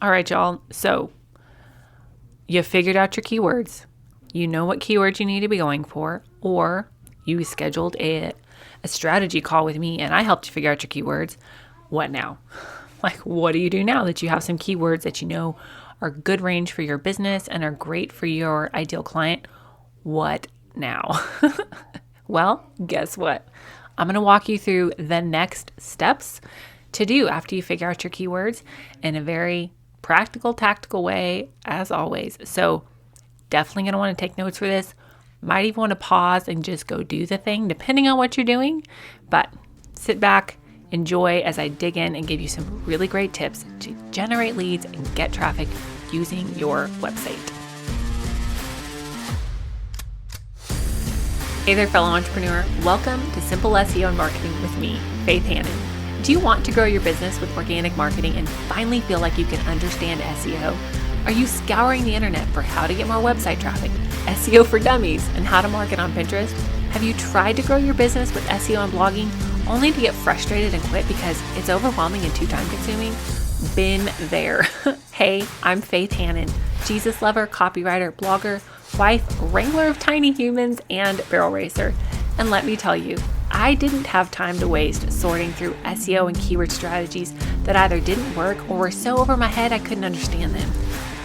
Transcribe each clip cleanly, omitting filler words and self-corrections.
All right, y'all. So you figured out your keywords. You know what keywords you need to be going for, or you scheduled a strategy call with me and I helped you figure out your keywords. What now? Like, what do you do now that you have some keywords that you know are good range for your business and are great for your ideal client? What now? Well, guess what? I'm going to walk you through the next steps to do after you figure out your keywords in a very practical, tactical way, as always. So definitely going to want to take notes for this. Might even want to pause and just go do the thing, depending on what you're doing. But sit back, enjoy as I dig in and give you some really great tips to generate leads and get traffic using your website. Hey there, fellow entrepreneur. Welcome to Simple SEO and Marketing with me, Faith Hannon. Do you want to grow your business with organic marketing and finally feel like you can understand SEO? Are you scouring the internet for how to get more website traffic, SEO for dummies, and how to market on Pinterest? Have you tried to grow your business with SEO and blogging only to get frustrated and quit because it's overwhelming and too time consuming? Been there. Hey, I'm Faith Hannon, Jesus lover, copywriter, blogger, wife, wrangler of tiny humans, and barrel racer. And let me tell you, I didn't have time to waste sorting through SEO and keyword strategies that either didn't work or were so over my head I couldn't understand them.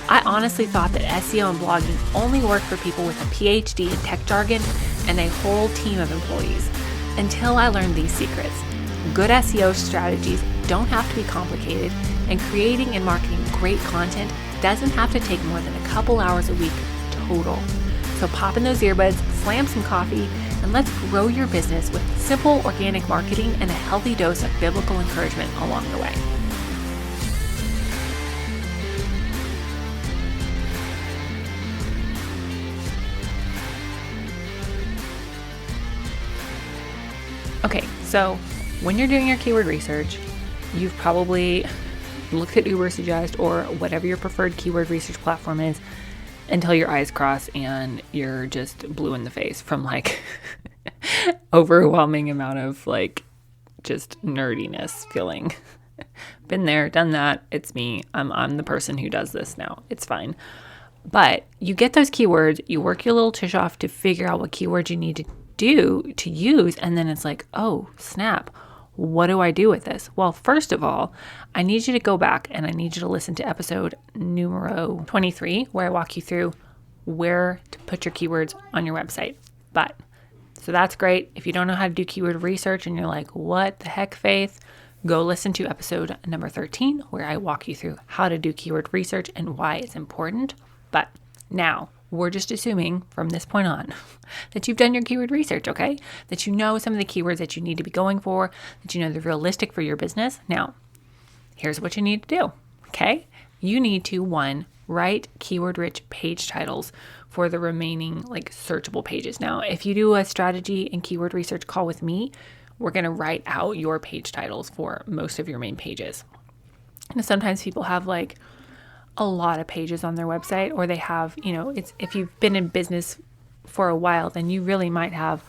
I honestly thought that SEO and blogging only worked for people with a PhD in tech jargon and a whole team of employees, until I learned these secrets. Good SEO strategies don't have to be complicated, and creating and marketing great content doesn't have to take more than a couple hours a week total. So pop in those earbuds, slam some coffee, and let's grow your business with simple organic marketing and a healthy dose of biblical encouragement along the way. Okay, so when you're doing your keyword research, you've probably looked at Ubersuggest or whatever your preferred keyword research platform is until your eyes cross and you're just blue in the face from like overwhelming amount of like just nerdiness feeling. Been there, done that. It's me. I'm the person who does this now. It's fine. But you get those keywords, you work your little tush off to figure out what keywords you need to use, and then it's like, oh snap, what do I do with this? Well, first of all, I need you to go back and I need you to listen to episode numero 23, where I walk you through where to put your keywords on your website. But so that's great. If you don't know how to do keyword research and you're like, what the heck, Faith? Go listen to episode number 13, where I walk you through how to do keyword research and why it's important. But now we're just assuming from this point on that you've done your keyword research, okay? That you know some of the keywords that you need to be going for, that you know they're realistic for your business. Now, here's what you need to do, okay? You need to, one, write keyword-rich page titles for the remaining like searchable pages. Now, if you do a strategy and keyword research call with me, we're going to write out your page titles for most of your main pages. And sometimes people have like a lot of pages on their website, or they have, it's if you've been in business for a while, then you really might have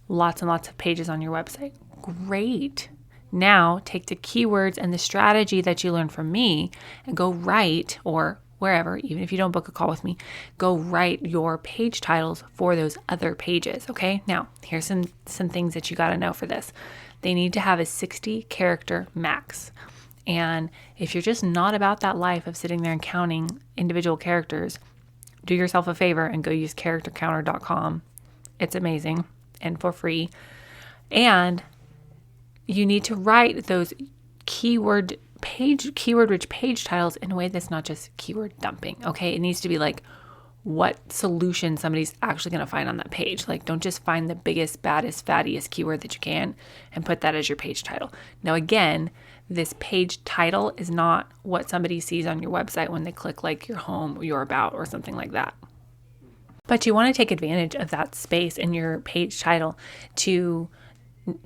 lots and lots of pages on your website. Great. Now take the keywords and the strategy that you learned from me and go write, or wherever, even if you don't book a call with me, go write your page titles for those other pages. Okay. Now here's some things that you got to know for this. They need to have a 60 character max. And if you're just not about that life of sitting there and counting individual characters, do yourself a favor and go use charactercounter.com. It's amazing and for free. And you need to write those keyword-rich page titles in a way that's not just keyword dumping. Okay. It needs to be like what solution somebody's actually going to find on that page. Like, don't just find the biggest, baddest, fattiest keyword that you can and put that as your page title. Now, again, this page title is not what somebody sees on your website when they click like your home, your about, or something like that. But you want to take advantage of that space in your page title to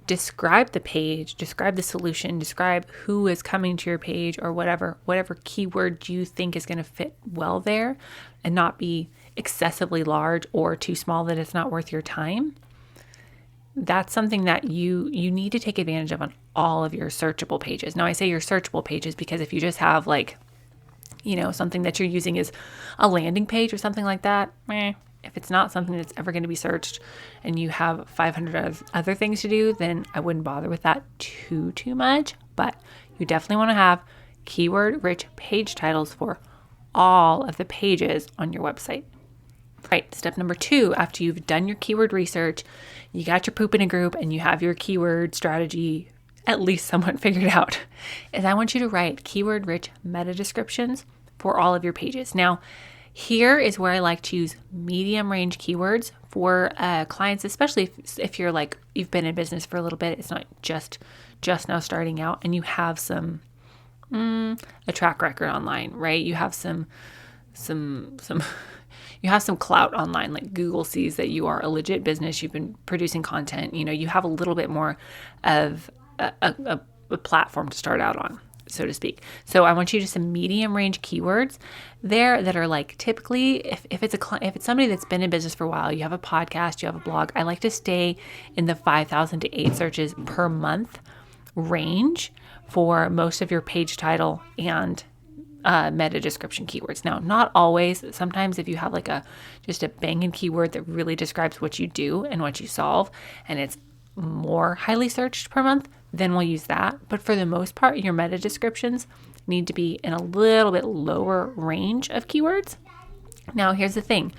describe the page, describe the solution, describe who is coming to your page, or whatever keyword you think is going to fit well there and not be excessively large or too small that it's not worth your time. That's something that you need to take advantage of on all of your searchable pages. Now, I say your searchable pages because if you just have like something that you're using is a landing page or something like that, if it's not something that's ever going to be searched and you have 500 other things to do, then I wouldn't bother with that too much. But you definitely want to have keyword-rich page titles for all of the pages on your website. Right, step number 2, after you've done your keyword research, you got your poop in a group, and you have your keyword strategy at least somewhat figured out, is I want you to write keyword-rich meta descriptions for all of your pages. Now, here is where I like to use medium range keywords for clients, especially if you're like, you've been in business for a little bit. It's not just now starting out, and you have a track record online, right? You have some you have some clout online, like Google sees that you are a legit business. You've been producing content. You have a little bit more of a platform to start out on, so to speak. So I want you to some medium range keywords there that are like, typically if it's somebody that's been in business for a while, you have a podcast, you have a blog, I like to stay in the 5,000 to 8 searches per month range for most of your page title and meta description keywords. Now, not always. Sometimes if you have like just a banging keyword that really describes what you do and what you solve, and it's more highly searched per month, then we'll use that. But for the most part, your meta descriptions need to be in a little bit lower range of keywords. Now, here's the thing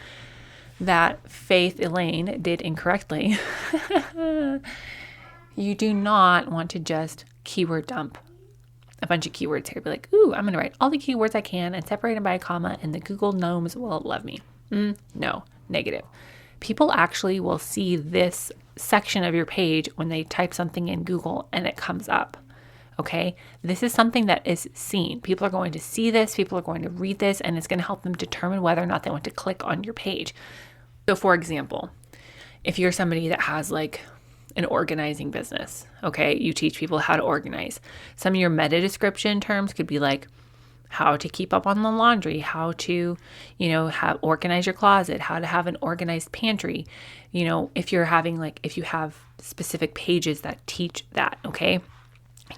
that Faith Elaine did incorrectly. You do not want to just keyword dump a bunch of keywords here. Be like, ooh, I'm going to write all the keywords I can and separate them by a comma, and the Google gnomes will love me. No, negative. People actually will see this section of your page when they type something in Google and it comes up. Okay, this is something that is seen. People are going to see this, people are going to read this, and it's going to help them determine whether or not they want to click on your page. So for example, if you're somebody that has like an organizing business, okay, you teach people how to organize. Some of your meta description terms could be like how to keep up on the laundry, how to, organize your closet, how to have an organized pantry. If you have specific pages that teach that, okay?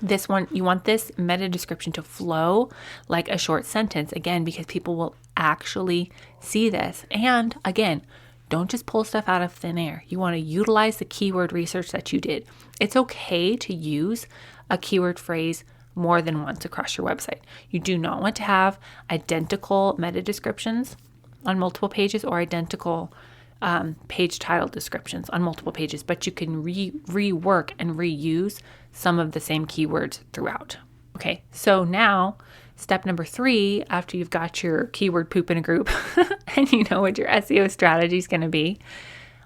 This one, you want this meta description to flow like a short sentence, again, because people will actually see this. And again, don't just pull stuff out of thin air. You want to utilize the keyword research that you did. It's okay to use a keyword phrase more than once across your website. You do not want to have identical meta descriptions on multiple pages or identical page title descriptions on multiple pages, but you can rework and reuse some of the same keywords throughout. Okay, so now step number 3, after you've got your keyword poop in a group and you know what your SEO strategy is going to be,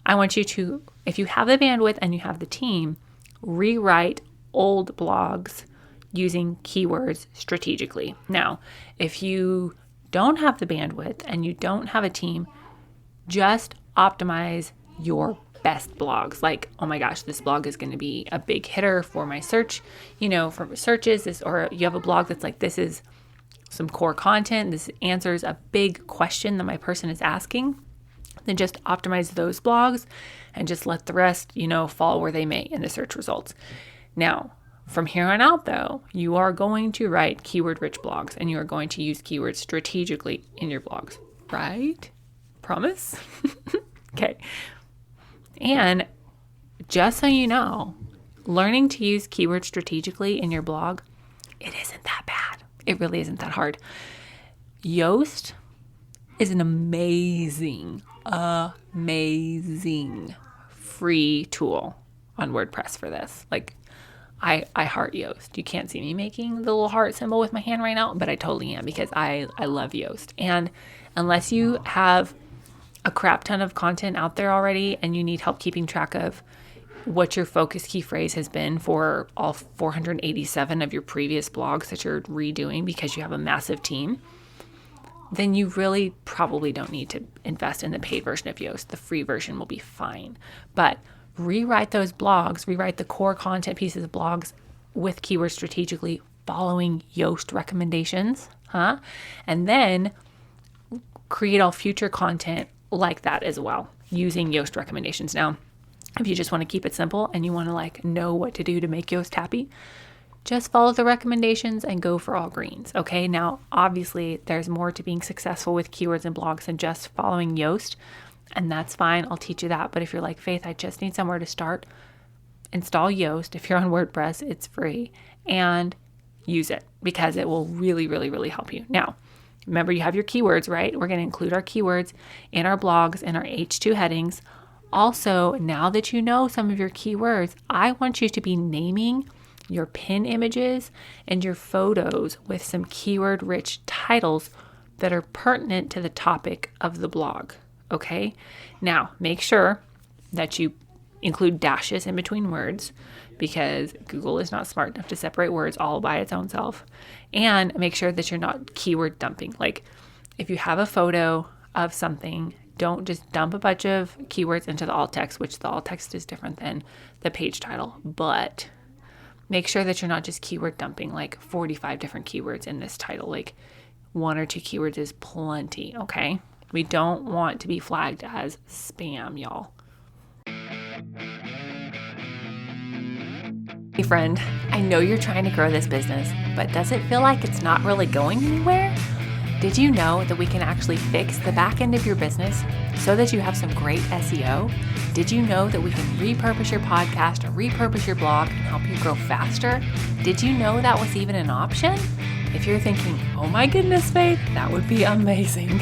I want you to, if you have the bandwidth and you have the team, rewrite old blogs using keywords strategically. Now, if you don't have the bandwidth and you don't have a team, just optimize your best blogs. Like, oh my gosh, this blog is going to be a big hitter for my search, for searches, or you have a blog that's like, this is some core content, this answers a big question that my person is asking, then just optimize those blogs and just let the rest, fall where they may in the search results. Now, from here on out, though, you are going to write keyword-rich blogs, and you are going to use keywords strategically in your blogs, right? Promise? Okay. And just so you know, learning to use keywords strategically in your blog, it isn't that bad. It really isn't that hard. Yoast is an amazing free tool on WordPress for this. Like, I heart Yoast. You can't see me making the little heart symbol with my hand right now, but I totally am, because I love Yoast. And unless you have a crap ton of content out there already and you need help keeping track of what your focus key phrase has been for all 487 of your previous blogs that you're redoing because you have a massive team, then you really probably don't need to invest in the paid version of Yoast. The free version will be fine. But rewrite those blogs, rewrite the core content pieces of blogs with keywords strategically, following Yoast recommendations, and then create all future content like that as well, using Yoast recommendations. Now, if you just want to keep it simple and you want to know what to do to make Yoast happy, just follow the recommendations and go for all greens. Okay. Now, obviously, there's more to being successful with keywords and blogs than just following Yoast, and that's fine. I'll teach you that. But if you're like, Faith, I just need somewhere to start, install Yoast. If you're on WordPress, it's free, and use it because it will really, really, really help you. Now, remember, you have your keywords, right? We're going to include our keywords in our blogs and our H2 headings. Also, now that you know some of your keywords, I want you to be naming your pin images and your photos with some keyword-rich titles that are pertinent to the topic of the blog. Okay? Now, make sure that you include dashes in between words because Google is not smart enough to separate words all by its own self. And make sure that you're not keyword dumping. Like, if you have a photo of something, don't just dump a bunch of keywords into the alt text, which the alt text is different than the page title. But make sure that you're not just keyword dumping like 45 different keywords in this title. Like, 1 or 2 keywords is plenty, okay? We don't want to be flagged as spam, y'all. Hey friend, I know you're trying to grow this business, but does it feel like it's not really going anywhere? Did you know that we can actually fix the back end of your business so that you have some great SEO? Did you know that we can repurpose your podcast or repurpose your blog and help you grow faster? Did you know that was even an option? If you're thinking, oh my goodness, Faith, that would be amazing,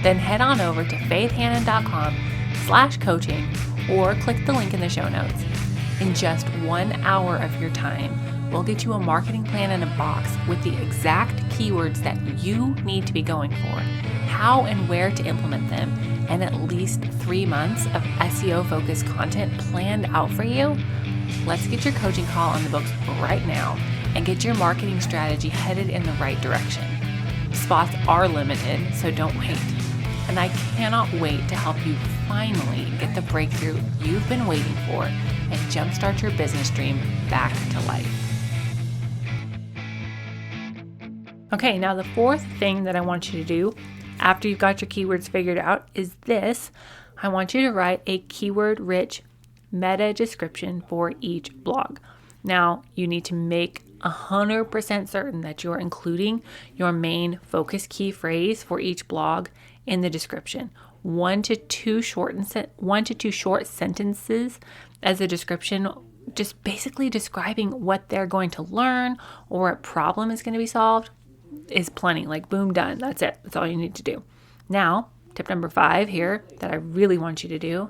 then head on over to faithhannon.com/coaching or click the link in the show notes. In just 1 hour of your time, we'll get you a marketing plan in a box with the exact keywords that you need to be going for, how and where to implement them, and at least 3 months of SEO-focused content planned out for you. Let's get your coaching call on the books right now and get your marketing strategy headed in the right direction. Spots are limited, so don't wait. And I cannot wait to help you finally get the breakthrough you've been waiting for and jumpstart your business dream back to life. Okay, now the fourth thing that I want you to do after you've got your keywords figured out is this. I want you to write a keyword-rich meta description for each blog. Now, you need to make 100% certain that you're including your main focus key phrase for each blog in the description. 1 to 2 short sentences as a description, just basically describing what they're going to learn or what problem is going to be solved is plenty. Like, boom, done. That's it. That's all you need to do. Now, tip number 5 here that I really want you to do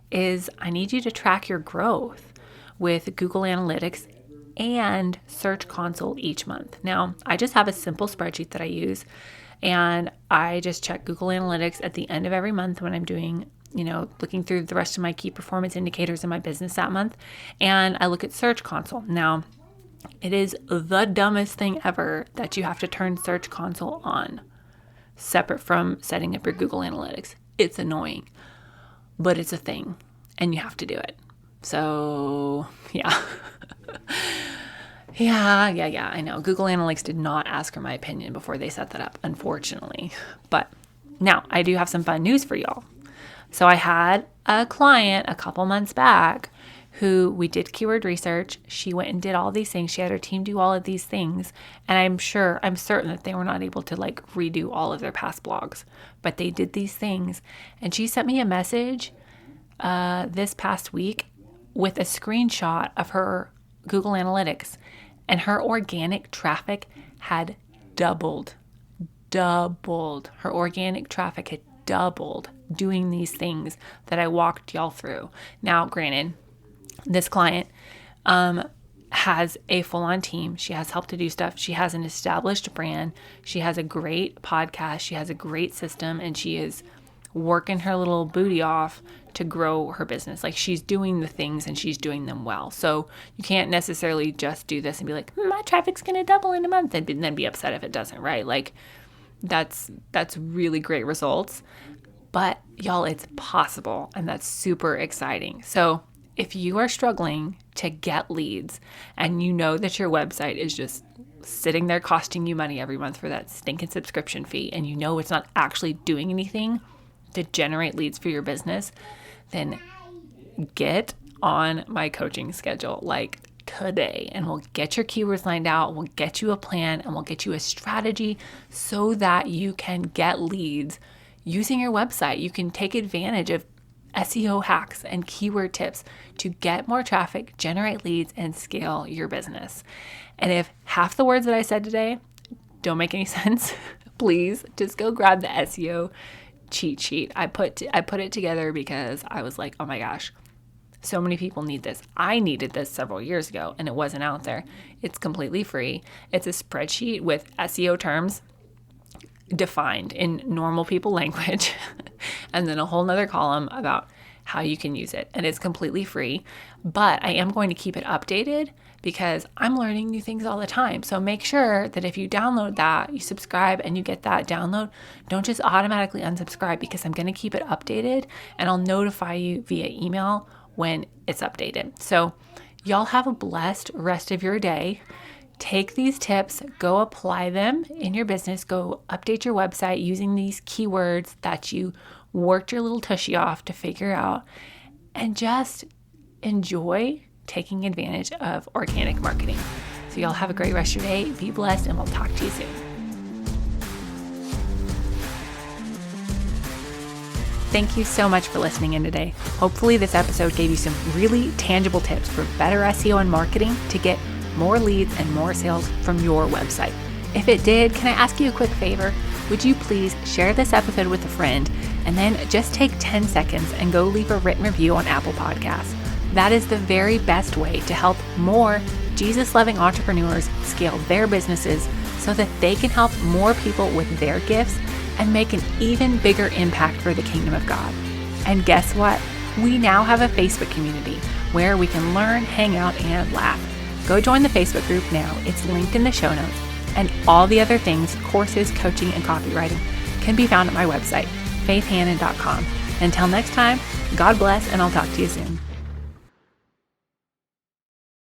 is I need you to track your growth with Google Analytics and Search Console each month. Now, I just have a simple spreadsheet that I use, and I just check Google Analytics at the end of every month when I'm doing, looking through the rest of my key performance indicators in my business that month, and I look at Search Console. Now, it is the dumbest thing ever that you have to turn Search Console on, separate from setting up your Google Analytics. It's annoying, but it's a thing, and you have to do it. So, yeah. Yeah, I know. Google Analytics did not ask for my opinion before they set that up, unfortunately. But now, I do have some fun news for y'all. So I had a client a couple months back who we did keyword research. She went and did all these things. She had her team do all of these things. And I'm certain that they were not able to redo all of their past blogs. But they did these things. And she sent me a message this past week with a screenshot of her Google Analytics, and her organic traffic had doubled. Her organic traffic had doubled doing these things that I walked y'all through. Now, granted, this client has a full-on team. She has help to do stuff. She has an established brand. She has a great podcast. She has a great system, and she is working her little booty off to grow her business. Like, she's doing the things and she's doing them well. So you can't necessarily just do this and be like, my traffic's going to double in a month and then be upset if it doesn't, right? Like, that's really great results. But y'all, it's possible, and that's super exciting. So if you are struggling to get leads and you know that your website is just sitting there costing you money every month for that stinking subscription fee, and you know it's not actually doing anything to generate leads for your business, then get on my coaching schedule. Like, today, and we'll get your keywords lined out, we'll get you a plan, and we'll get you a strategy so that you can get leads using your website. You can take advantage of SEO hacks and keyword tips to get more traffic, generate leads, and scale your business. And if half the words that I said today don't make any sense, please just go grab the SEO cheat sheet. I put it together because I was like, oh my gosh, so many people need this. I needed this several years ago and it wasn't out there. It's completely free. It's a spreadsheet with SEO terms defined in normal people language, and then a whole nother column about how you can use it. And it's completely free, but I am going to keep it updated because I'm learning new things all the time. So make sure that if you download that, you subscribe and you get that download, don't just automatically unsubscribe, because I'm going to keep it updated and I'll notify you via email when it's updated. So y'all have a blessed rest of your day. Take these tips, go apply them in your business, go update your website using these keywords that you worked your little tushy off to figure out, and just enjoy taking advantage of organic marketing. So y'all have a great rest of your day. Be blessed, and we'll talk to you soon. Thank you so much for listening in today. Hopefully this episode gave you some really tangible tips for better SEO and marketing to get more leads and more sales from your website. If it did, can I ask you a quick favor? Would you please share this episode with a friend, and then just take 10 seconds and go leave a written review on Apple Podcasts. That is the very best way to help more Jesus-loving entrepreneurs scale their businesses so that they can help more people with their gifts and make an even bigger impact for the kingdom of God. And guess what? We now have a Facebook community where we can learn, hang out, and laugh. Go join the Facebook group now. It's linked in the show notes. And all the other things, courses, coaching, and copywriting, can be found at my website, faithhannon.com. Until next time, God bless, and I'll talk to you soon.